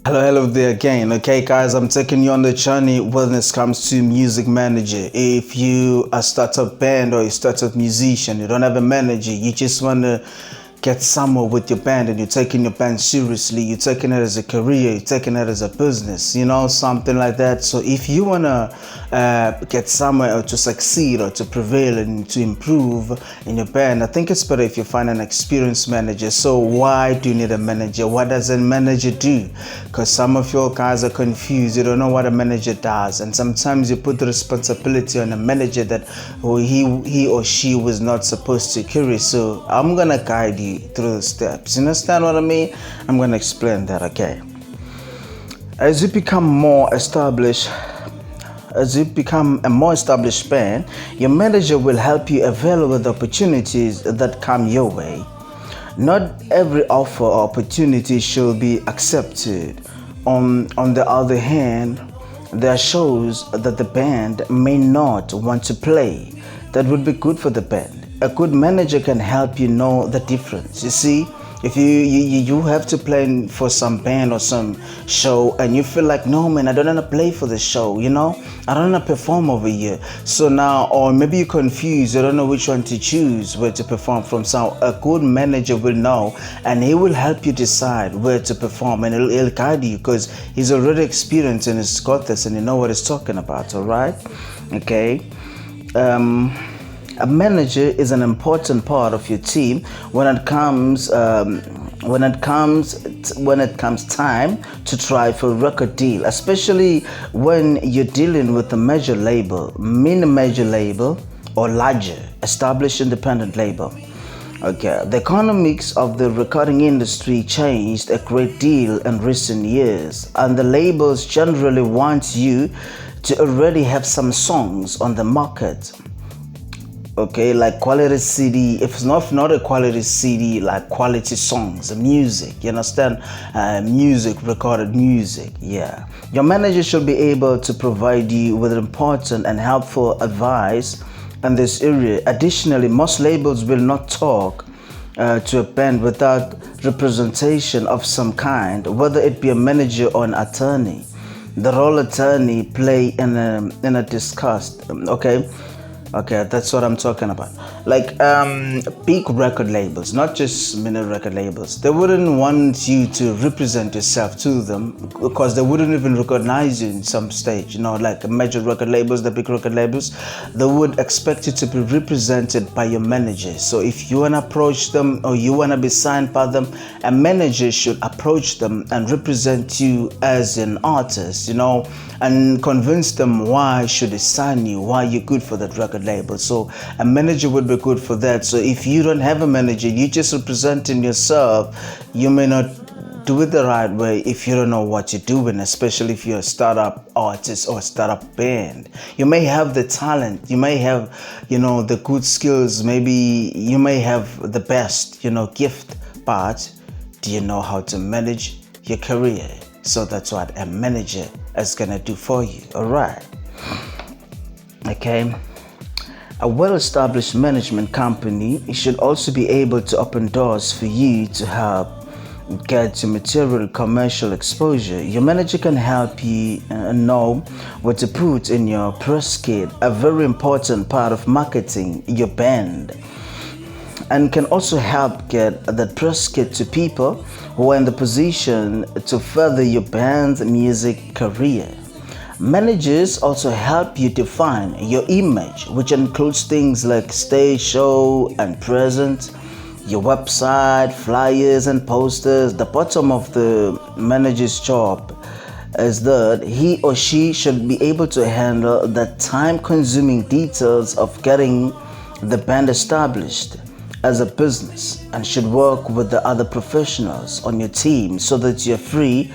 Hello there again. Okay, guys, I'm taking you on the journey when it comes to music manager. If you are a startup band or a startup musician, you don't have a manager, you just want to get somewhere with your band and you're taking your band seriously, you're taking it as a career, you're taking it as a business, something like that. So if you want to get somewhere or to succeed or to prevail and to improve in your band, I think it's better if you find an experienced manager. So why do you need a manager? What does a manager do? Because some of your guys are confused. You don't know what a manager does, and sometimes you put the responsibility on a manager that he or she was not supposed to carry. So I'm gonna guide you through the steps. You understand what I mean? I'm gonna explain that. Okay, as you become a more established band, your manager will help you evaluate the opportunities that come your way. Not every offer or opportunity should be accepted. On the other hand, there are shows that the band may not want to play that would be good for the band. A good manager can help you know the difference. You see, if you have to play for some band or some show and you feel like, no man, I don't want to play for the show, I don't want to perform over here. So now, or maybe you're confused, you don't know which one to choose, where to perform from. So a good manager will know and he will help you decide where to perform, and he'll guide you because he's already experienced and he's got this and you know what he's talking about. All right, okay. A manager is an important part of your team when it comes time to try for a record deal, especially when you're dealing with a major label, mini major label, or larger established independent label. Okay, the economics of the recording industry changed a great deal in recent years, and the labels generally want you to already have some songs on the market. Okay, like quality CD. If it's not a quality CD, like quality songs, music, you understand? Music, recorded music. Yeah, your manager should be able to provide you with important and helpful advice in this area. Additionally, most labels will not talk to a band without representation of some kind, whether it be a manager or an attorney. The role attorney play in a discussed. Okay, that's what I'm talking about. Like big record labels, not just mini record labels. They wouldn't want you to represent yourself to them because they wouldn't even recognize you in some stage. Like major record labels, the big record labels, they would expect you to be represented by your manager. So if you wanna approach them or you wanna be signed by them, a manager should approach them and represent you as an artist, and convince them why should they sign you, why you're good for that record label. So a manager would be good for that. So if you don't have a manager, you just representing yourself, you may not do it the right way if you don't know what you're doing, especially if you're a startup artist or a startup band. You may have the talent, you may have the good skills, maybe you may have the best gift, but do you know how to manage your career? So that's what a manager is gonna do for you. All right, okay. A well-established management company should also be able to open doors for you to help get to material commercial exposure. Your manager can help you know what to put in your press kit, a very important part of marketing your band, and can also help get that press kit to people who are in the position to further your band's music career. Managers also help you define your image, which includes things like stage show and presence, your website, flyers and posters. The bottom of the manager's job is that he or she should be able to handle the time-consuming details of getting the band established as a business, and should work with the other professionals on your team so that you're free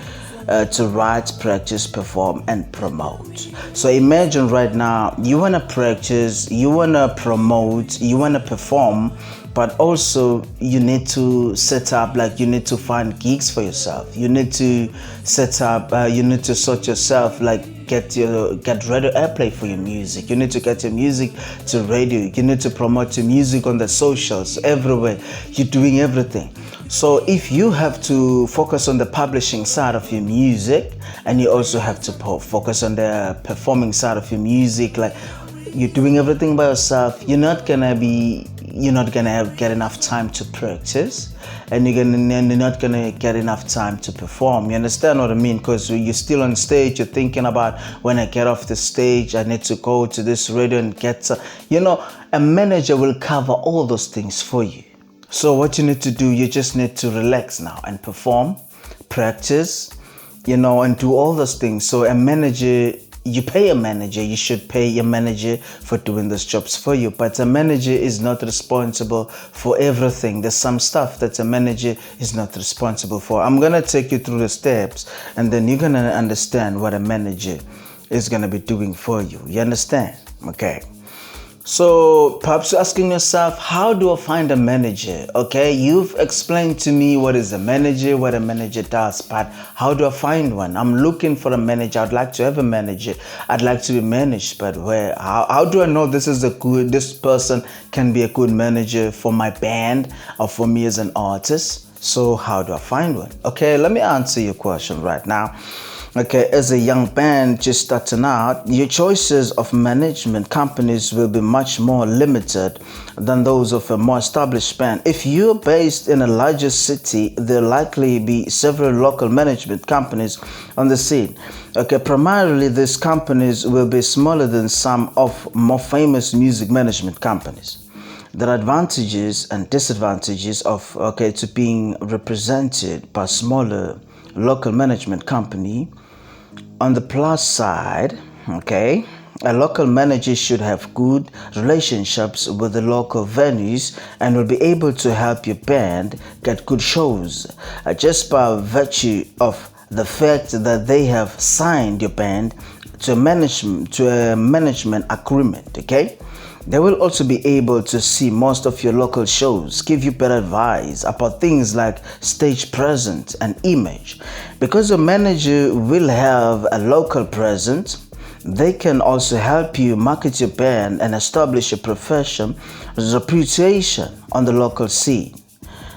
to write, practice, perform, and promote. So imagine right now you want to practice, you want to promote, you want to perform, but also you need to set up, like you need to find gigs for yourself. You need to set up, you need to sort yourself, like get radio airplay for your music. You need to get your music to radio. You need to promote your music on the socials, everywhere. You're doing everything. So if you have to focus on the publishing side of your music, and you also have to focus on the performing side of your music, like you're doing everything by yourself, you're not gonna get enough time to practice, and you're not gonna get enough time to perform. You understand what I mean? Because you're still on stage, you're thinking about, when I get off the stage, I need to go to this radio and get a manager will cover all those things for you. So what you need to do, you just need to relax now and perform, practice, and do all those things. So a manager, you pay a manager, you should pay a manager for doing those jobs for you. But a manager is not responsible for everything. There's some stuff that a manager is not responsible for. I'm going to take you through the steps, and then you're going to understand what a manager is going to be doing for you. You understand? Okay. So perhaps you're asking yourself, how do I find a manager? Okay, you've explained to me what is a manager, what a manager does, but how do I find one? I'm looking for a manager. I'd like to have a manager. I'd like to be managed, but where? How do I know this person can be a good manager for my band or for me as an artist? So how do I find one? Okay, let me answer your question right now. Okay, as a young band just starting out, your choices of management companies will be much more limited than those of a more established band. If you're based in a larger city, there'll likely be several local management companies on the scene. Okay, primarily these companies will be smaller than some of more famous music management companies. There are advantages and disadvantages to being represented by smaller local management company. On the plus side, okay, a local manager should have good relationships with the local venues and will be able to help your band get good shows just by virtue of the fact that they have signed your band to a management agreement. Okay, they will also be able to see most of your local shows, give you better advice about things like stage presence and image. Because a manager will have a local presence, they can also help you market your band and establish a profession reputation on the local scene.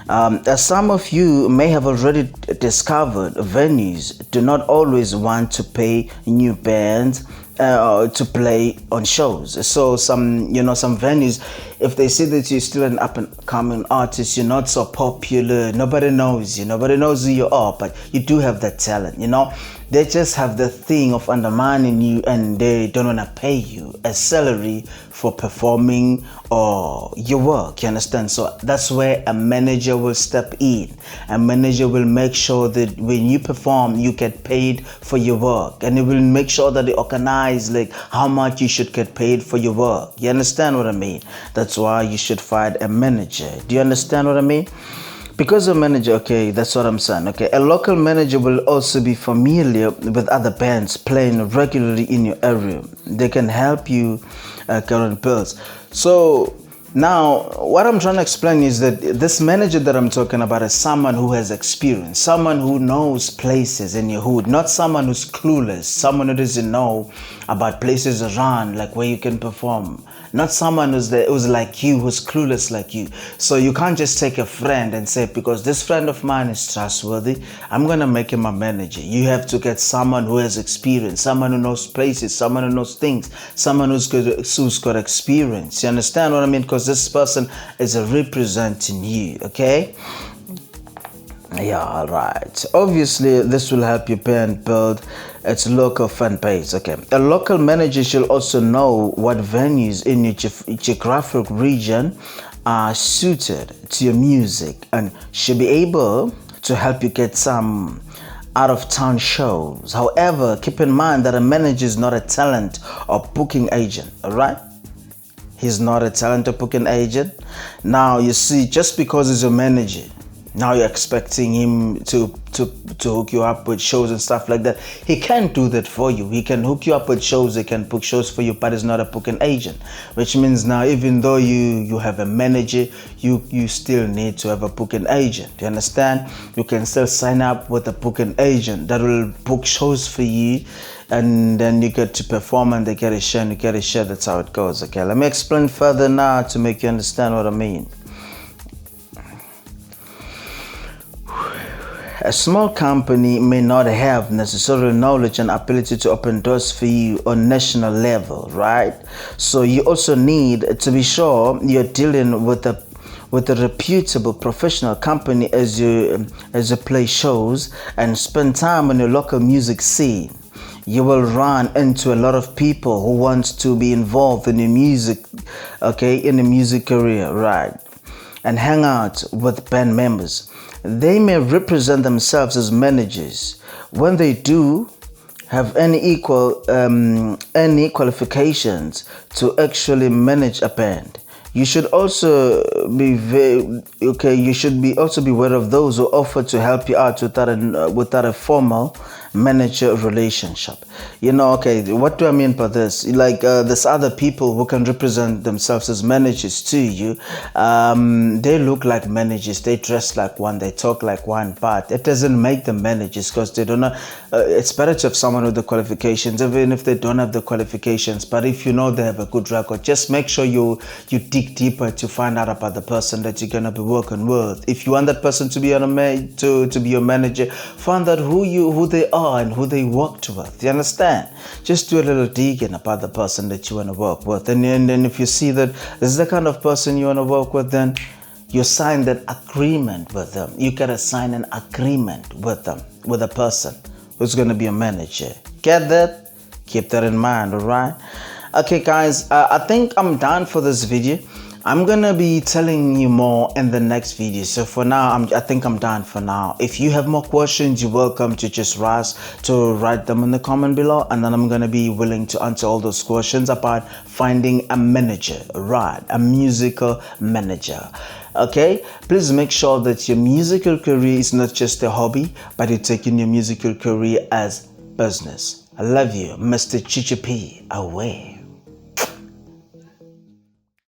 As some of you may have already discovered, venues do not always want to pay new bands to play on shows. So some venues, if they see that you're still an up and coming artist, you're not so popular, nobody knows you, nobody knows who you are, but you do have that talent, they just have the thing of undermining you, and they don't want to pay you a salary for performing or your work. You understand? So that's where a manager will step in. A manager will make sure that when you perform, you get paid for your work, and it will make sure that they organize like how much you should get paid for your work. You understand what I mean? That's why you should find a manager. Do you understand what I mean? Because a manager, okay, that's what I'm saying. Okay, a local manager will also be familiar with other bands playing regularly in your area. They can help you get on bills. So now, what I'm trying to explain is that this manager that I'm talking about is someone who has experience, someone who knows places in your hood, not someone who's clueless, someone who doesn't know about places around, like where you can perform. Not someone who's like you, who's clueless like you. So you can't just take a friend and say, because this friend of mine is trustworthy, I'm going to make him a manager. You have to get someone who has experience, someone who knows places, someone who knows things, someone who's got experience. You understand what I mean? Because this person is representing you, okay? Yeah, all right. Obviously, this will help your band build its local fan base. Okay. A local manager should also know what venues in your geographic region are suited to your music and should be able to help you get some out-of-town shows. However, keep in mind that a manager is not a talent or booking agent, all right? He's not a talent or booking agent. Now, you see, just because he's a manager, now you're expecting him to hook you up with shows and stuff like that. He can't do that for you. He can hook you up with shows, he can book shows for you, but he's not a booking agent. Which means now, even though you have a manager, you still need to have a booking agent. You understand? You can still sign up with a booking agent that will book shows for you, and then you get to perform and they get a share and you get a share. That's how it goes. Okay, let me explain further now to make you understand what I mean. A small company may not have necessary knowledge and ability to open doors for you on national level, right? So you also need to be sure you're dealing with a reputable professional company as you play shows and spend time on your local music scene. You will run into a lot of people who want to be involved in your music, okay, in the music career, right? And hang out with band members. They may represent themselves as managers. When they do have any qualifications to actually manage a band, you should also be you should be also be aware of those who offer to help you out without a formal manager relationship. Okay, what do I mean by this? Like there's other people who can represent themselves as managers to you. They look like managers, they dress like one, they talk like one, but it doesn't make them managers because they don't know. It's better to have someone with the qualifications, even if they don't have the qualifications. But if you know they have a good record, just make sure you dig deeper to find out about the person that you're gonna be working with. If you want that person to be to be your manager, find out who they are and who they worked with. You understand? Just do a little digging about the person that you want to work with, and then if you see that this is the kind of person you want to work with, then you sign that agreement with them. You gotta sign an agreement with them, with a person who's gonna be a manager. Get that? Keep that in mind, all right? Okay, guys, I think I'm done for this video. I'm gonna be telling you more in the next video. So for now, I think I'm done for now. If you have more questions, you're welcome to just write them in the comment below, and then I'm gonna be willing to answer all those questions about finding a manager, right? A musical manager. Okay, please make sure that your musical career is not just a hobby, but you're taking your musical career as business. I love you, Mr. Chichi P. Away.